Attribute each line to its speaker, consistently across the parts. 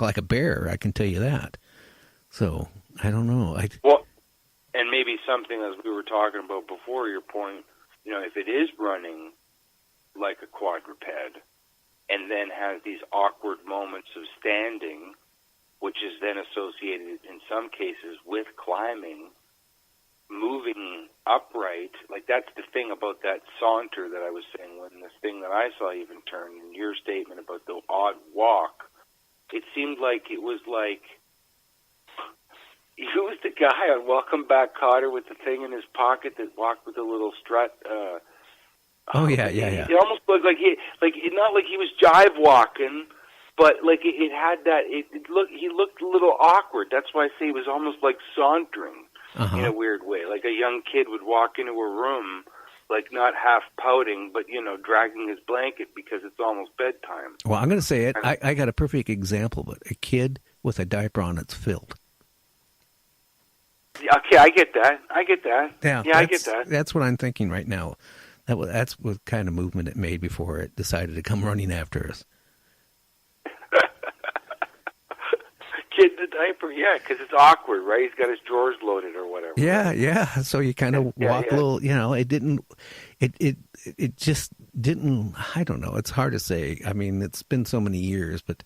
Speaker 1: like a bear, I can tell you that. So, I don't know.
Speaker 2: Well, and maybe something, as we were talking about before, your point, if it is running like a quadruped and then has these awkward moments of standing, which is then associated in some cases with climbing, moving upright, like that's the thing about that saunter that I was saying, when the thing that I saw even turned in your statement about the odd walk, it seemed like it was like, who was the guy on Welcome Back, Kotter, with the thing in his pocket that walked with a little strut?
Speaker 1: Yeah.
Speaker 2: It almost looked like not like he was jive walking, but like it had that. He looked a little awkward. That's why I say he was almost like sauntering in a weird way, like a young kid would walk into a room, like not half pouting, but dragging his blanket because it's almost bedtime.
Speaker 1: Well, I'm going to say it. I got a perfect example, but a kid with a diaper on that's filled.
Speaker 2: Okay, I get that.
Speaker 1: Yeah,
Speaker 2: I get that.
Speaker 1: That's what I'm thinking right now. That's what kind of movement it made before it decided to come running after us.
Speaker 2: Kid in the diaper, yeah, because it's awkward, right? He's got his drawers loaded or whatever.
Speaker 1: Yeah. So you kind of walk a little. It just didn't. I don't know. It's hard to say. I mean, it's been so many years, but.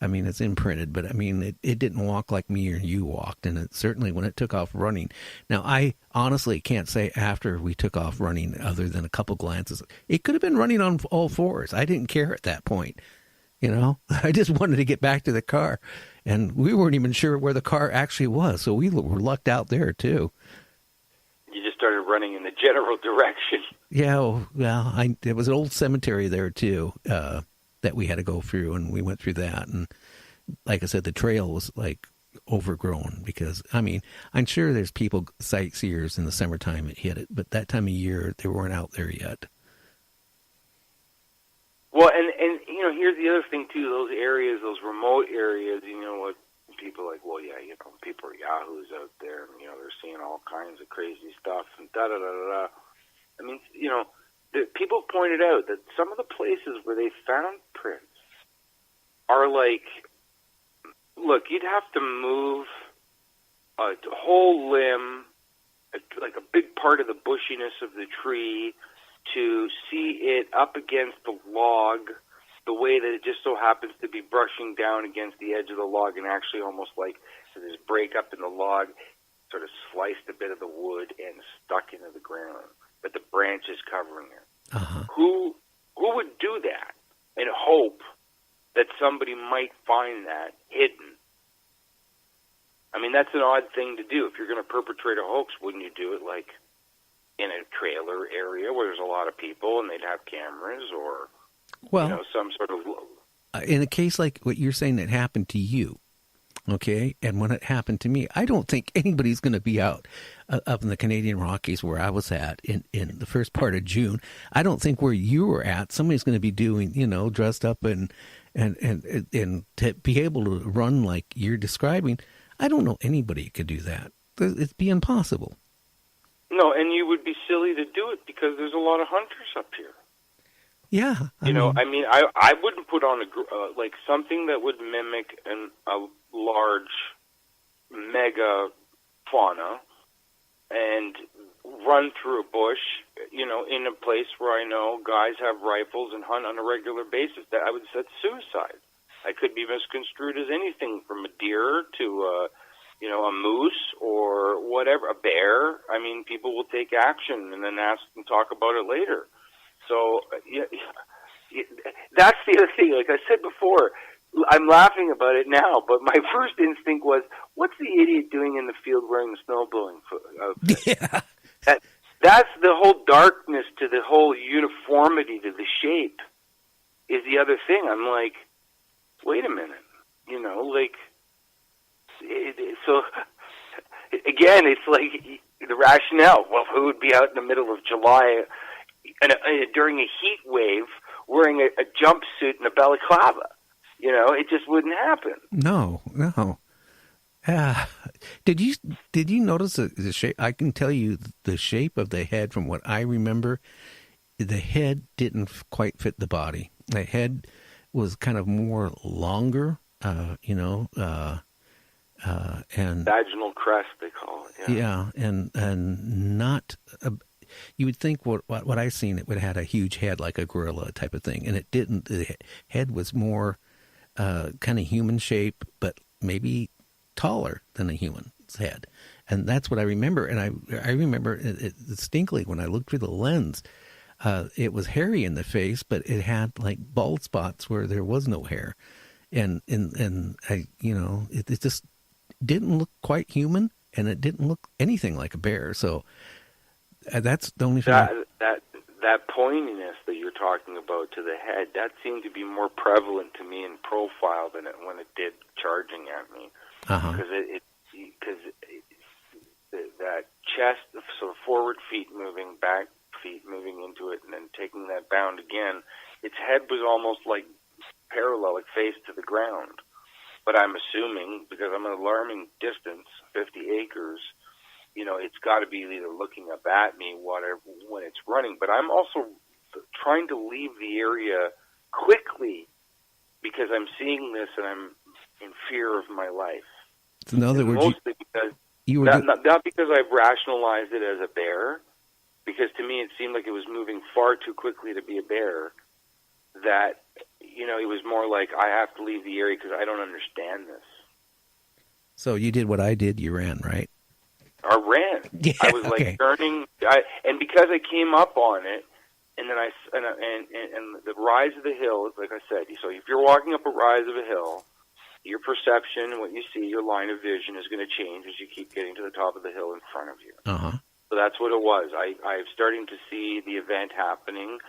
Speaker 1: I mean, it's imprinted, but I mean, it didn't walk like me or you walked, and it certainly when it took off running. Now, I honestly can't say after we took off running, other than a couple glances, it could have been running on all fours. I didn't care at that point, I just wanted to get back to the car, and we weren't even sure where the car actually was, so we were lucked out there too.
Speaker 2: You just started running in the general direction.
Speaker 1: Yeah, well, there was an old cemetery there too. That we had to go through, and we went through that. And like I said, the trail was like overgrown because, I mean, I'm sure there's sightseers in the summertime that hit it, but that time of year, they weren't out there yet.
Speaker 2: Well, and here's the other thing too, those areas, those remote areas, what people are like, well, yeah, people are yahoos out there, and, they're seeing all kinds of crazy stuff and da-da-da-da-da. I mean, people pointed out that some of the places where they found prints are like, look, you'd have to move a whole limb, like a big part of the bushiness of the tree, to see it up against the log, the way that it just so happens to be brushing down against the edge of the log, and actually almost like this break up in the log, sort of sliced a bit of the wood and stuck into the ground, but the branches covering it.
Speaker 1: Uh-huh.
Speaker 2: Who would do that and hope that somebody might find that hidden? I mean, that's an odd thing to do. If you're going to perpetrate a hoax, wouldn't you do it like in a trailer area where there's a lot of people and they'd have cameras, or some sort of...
Speaker 1: in a case like what you're saying that happened to you, okay, and when it happened to me, I don't think anybody's going to be out up in the Canadian Rockies where I was at in the first part of June. I don't think where you were at, somebody's going to be doing, dressed up and to be able to run like you're describing. I don't know anybody could do that. It'd be impossible.
Speaker 2: No, and you would be silly to do it because there's a lot of hunters up here.
Speaker 1: Yeah.
Speaker 2: I wouldn't put on like something that would mimic a large mega fauna and run through a bush, in a place where I know guys have rifles and hunt on a regular basis. That I would say suicide. I could be misconstrued as anything from a deer to a moose or whatever, a bear. I mean, people will take action and then ask and talk about it later. So that's the other thing. Like I said before, I'm laughing about it now, but my first instinct was, what's the idiot doing in the field wearing a snowblowing outfit?
Speaker 1: Yeah.
Speaker 2: That's the whole darkness to the whole uniformity to the shape is the other thing. I'm like, wait a minute, so again, it's like the rationale. Well, who would be out in the middle of July during a heat wave wearing a jumpsuit and a balaclava? It just wouldn't happen.
Speaker 1: No. Did you notice the shape? I can tell you the shape of the head from what I remember. The head didn't quite fit the body. The head was kind of more longer and
Speaker 2: vaginal crest, they call it.
Speaker 1: yeah, and not. You would think what I seen, it would have had a huge head like a gorilla type of thing, and it didn't. The head was more kind of human shape, but maybe taller than a human's head, and that's what I remember. And I remember it distinctly when I looked through the lens. It was hairy in the face, but it had like bald spots where there was no hair, and I, it just didn't look quite human, and it didn't look anything like a bear. So that's the only thing.
Speaker 2: That pointiness that you're talking about to the head, that seemed to be more prevalent to me in profile than when it did charging at me. Because that chest, so forward feet moving, back feet moving into it, and then taking that bound again, its head was almost like parallel, like face to the ground. But I'm assuming, because I'm an alarming distance, 50 acres, it's got to be either looking up at me, whatever, when it's running. But I'm also trying to leave the area quickly because I'm seeing this and I'm in fear of my life.
Speaker 1: So in other words,
Speaker 2: mostly because not because I've rationalized it as a bear, because to me it seemed like it was moving far too quickly to be a bear. That it was more like I have to leave the area because I don't understand this. So
Speaker 1: you did what I did. You ran, right?
Speaker 2: I ran.
Speaker 1: Yeah,
Speaker 2: I was like turning, and because I came up on it, and then and the rise of the hill, like I said, so if you're walking up a rise of a hill, your perception, what you see, your line of vision is going to change as you keep getting to the top of the hill in front of you. So that's what it was. I'm starting to see the event happening.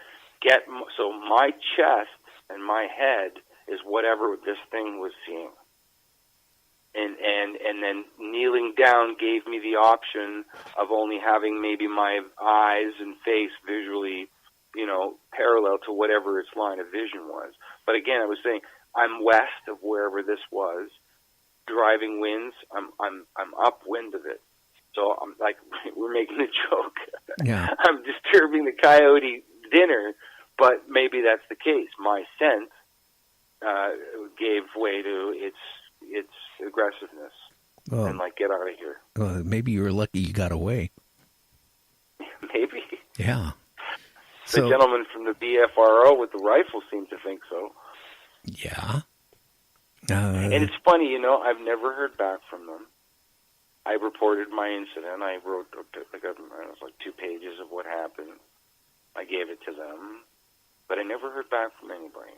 Speaker 2: So my chest and my head is whatever this thing was seeing. And then kneeling down gave me the option of only having maybe my eyes and face visually, parallel to whatever its line of vision was. But again, I was saying I'm west of wherever this was. Driving winds, I'm upwind of it. So I'm like, we're making a joke.
Speaker 1: Yeah.
Speaker 2: I'm disturbing the coyote dinner, but maybe that's the case. My sense gave way to its aggressiveness, and like, get out of here.
Speaker 1: Maybe you were lucky you got away.
Speaker 2: Maybe.
Speaker 1: Yeah.
Speaker 2: The gentleman from the BFRO with the rifle seemed to think so.
Speaker 1: Yeah.
Speaker 2: And it's funny, I've never heard back from them. I reported my incident. I wrote it was like 2 pages of what happened. I gave it to them, but I never heard back from anybody.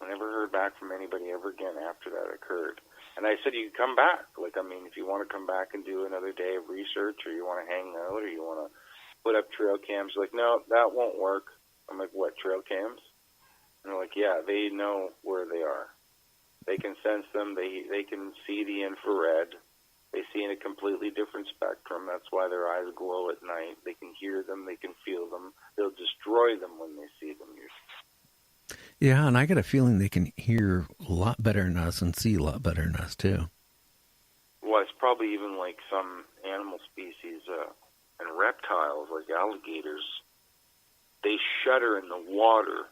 Speaker 2: I never heard back from anybody ever again after that occurred. And I said, you can come back. If you want to come back and do another day of research, or you want to hang out, or you want to put up trail cams, like, no, that won't work. I'm like, what, trail cams? And they're like, yeah, they know where they are. They can sense them. They can see the infrared. They see in a completely different spectrum. That's why their eyes glow at night. They can hear them. They can feel them. They'll destroy them when they see them.
Speaker 1: Yeah, and I got a feeling they can hear a lot better than us and see a lot better than us, too.
Speaker 2: Well, it's probably even like some animal species and reptiles, like alligators. They shudder in the water,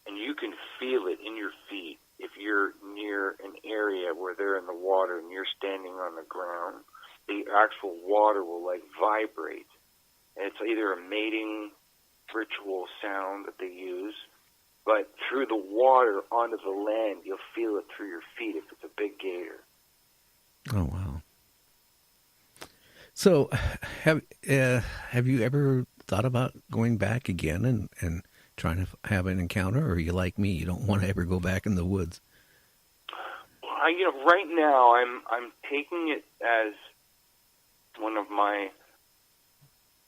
Speaker 2: and you can feel it in your feet. If you're near an area where they're in the water and you're standing on the ground, the actual water will like vibrate. And it's either a mating ritual sound that they use, but through the water onto the land, you'll feel it through your feet if it's a big gator.
Speaker 1: Oh, wow. So have you ever thought about going back again and trying to have an encounter, or are you like me, you don't want to ever go back in the woods?
Speaker 2: Right now I'm taking it as one of my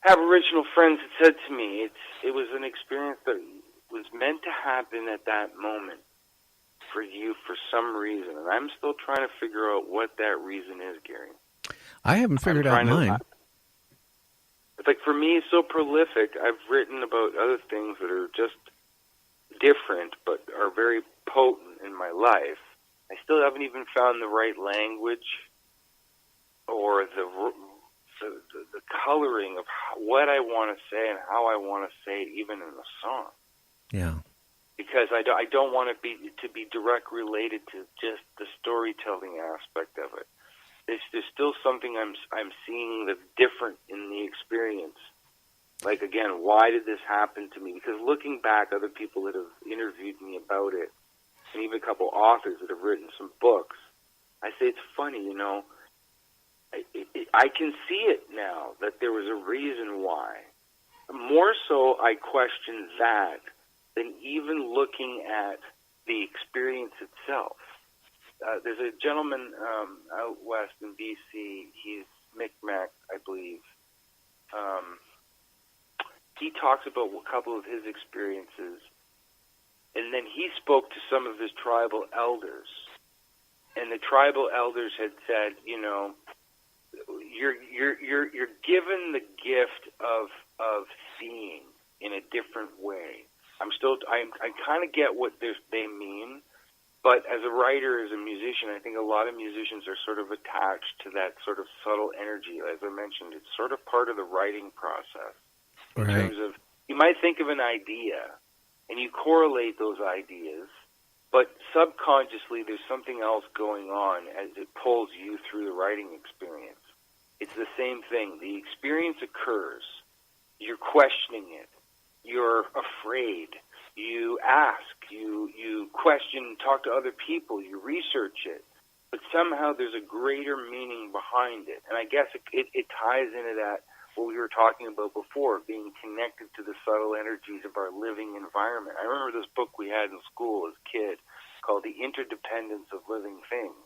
Speaker 2: Aboriginal friends had said to me. It was an experience that was meant to happen at that moment for you for some reason, and I'm still trying to figure out what that reason is, Gary.
Speaker 1: I haven't figured out mine.
Speaker 2: It's like, for me, it's so prolific. I've written about other things that are just different but are very potent in my life. I still haven't even found the right language or the coloring of what I want to say and how I want to say it, even in a song.
Speaker 1: Yeah.
Speaker 2: because I don't want it to be direct related to just the storytelling aspect of it. There's still something I'm seeing that's different in the experience. Like, again, why did this happen to me? Because looking back, other people that have interviewed me about it, and even a couple authors that have written some books, I say it's funny, you know. I can see it now that there was a reason why. More so, I question that than even looking at the experience itself. There's a gentleman out west in BC. He's Micmac, I believe. He talks about a couple of his experiences, and then he spoke to some of his tribal elders, and the tribal elders had said, you know, you're given the gift of seeing in a different way. I kind of get what they mean, but as a writer, as a musician, I think a lot of musicians are sort of attached to that sort of subtle energy. As I mentioned, it's sort of part of the writing process. In terms of, you might think of an idea, and you correlate those ideas, but subconsciously there's something else going on as it pulls you through the writing experience. It's the same thing. The experience occurs. You're questioning it. You're afraid. You ask. You question, talk to other people. You research it. But somehow there's a greater meaning behind it. And I guess it ties into that, what we were talking about before, being connected to the subtle energies of our living environment. I remember this book we had in school as a kid called The Interdependence of Living Things.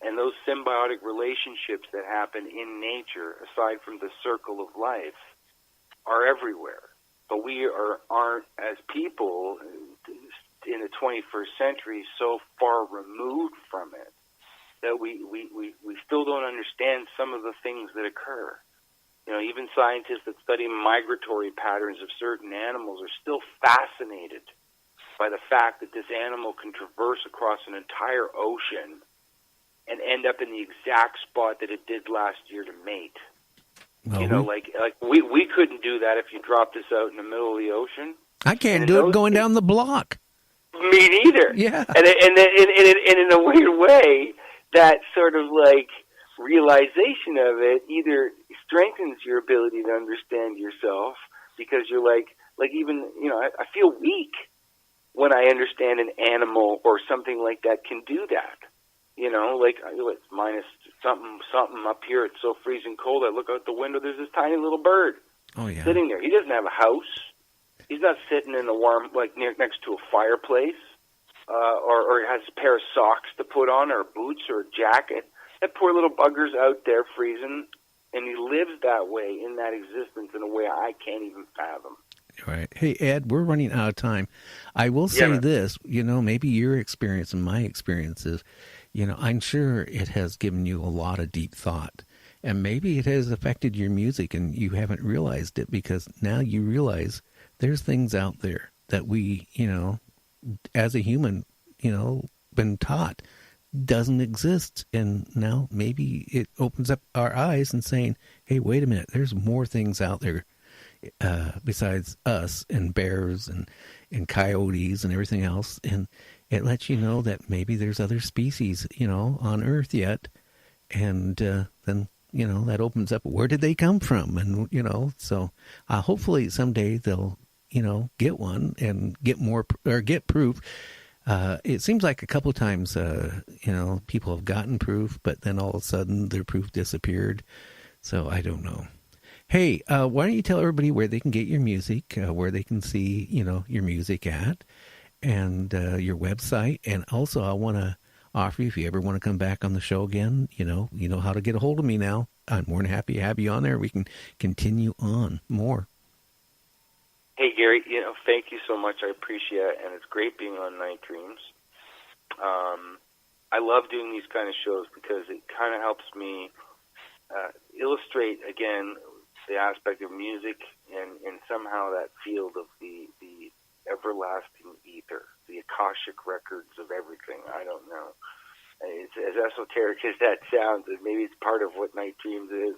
Speaker 2: And those symbiotic relationships that happen in nature, aside from the circle of life, are everywhere. But we aren't, as people in the 21st century, so far removed from it that we still don't understand some of the things that occur. You know, even scientists that study migratory patterns of certain animals are still fascinated by the fact that this animal can traverse across an entire ocean and end up in the exact spot that it did last year to mate. Well, you know, like we couldn't do that if you dropped us out in the middle of the ocean.
Speaker 1: I can't do it going down the block.
Speaker 2: Me neither.
Speaker 1: Yeah.
Speaker 2: And in a weird way, that sort of like realization of it either strengthens your ability to understand yourself, because you're like even, you know, I feel weak when I understand an animal or something like that can do that. You know, like it's minus something up here. It's so freezing cold. I look out the window. There's this tiny little bird sitting there. He doesn't have a house. He's not sitting in the warm, like next to a fireplace, or has a pair of socks to put on, or boots, or a jacket. That poor little bugger's out there freezing, and he lives that way in that existence in a way I can't even fathom.
Speaker 1: Right. Hey, Ed, we're running out of time. I will say this, you know, maybe your experience and my experiences, you know, I'm sure it has given you a lot of deep thought, and maybe it has affected your music and you haven't realized it, because now you realize there's things out there that we, you know, as a human, you know, been taught doesn't exist. And now maybe it opens up our eyes and saying, hey, wait a minute, there's more things out there besides us and bears and coyotes and everything else. And it lets you know that maybe there's other species, you know, on Earth yet. And then, you know, that opens up, where did they come from? And, you know, so hopefully someday they'll, you know, get one and get more, or get proof. It seems like a couple of times, you know, people have gotten proof, but then all of a sudden their proof disappeared. So I don't know. Hey, why don't you tell everybody where they can get your music, where they can see, you know, your music at, and your website. And also I want to offer you, if you ever want to come back on the show again, you know how to get a hold of me now. I'm more than happy to have you on there. We can continue on more.
Speaker 2: Hey, Gary, you know, thank you so much. I appreciate it, and it's great being on Night Dreams. I love doing these kind of shows because it kind of helps me illustrate, again, the aspect of music and somehow that field of the everlasting ether, the Akashic records of everything. I don't know. It's as esoteric as that sounds, and maybe it's part of what Night Dreams is.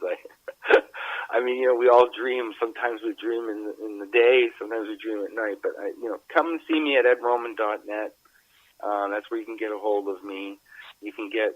Speaker 2: I mean, you know, we all dream. Sometimes we dream in the day. Sometimes we dream at night. But, you know, come and see me at edroman.net. That's where you can get a hold of me. You can get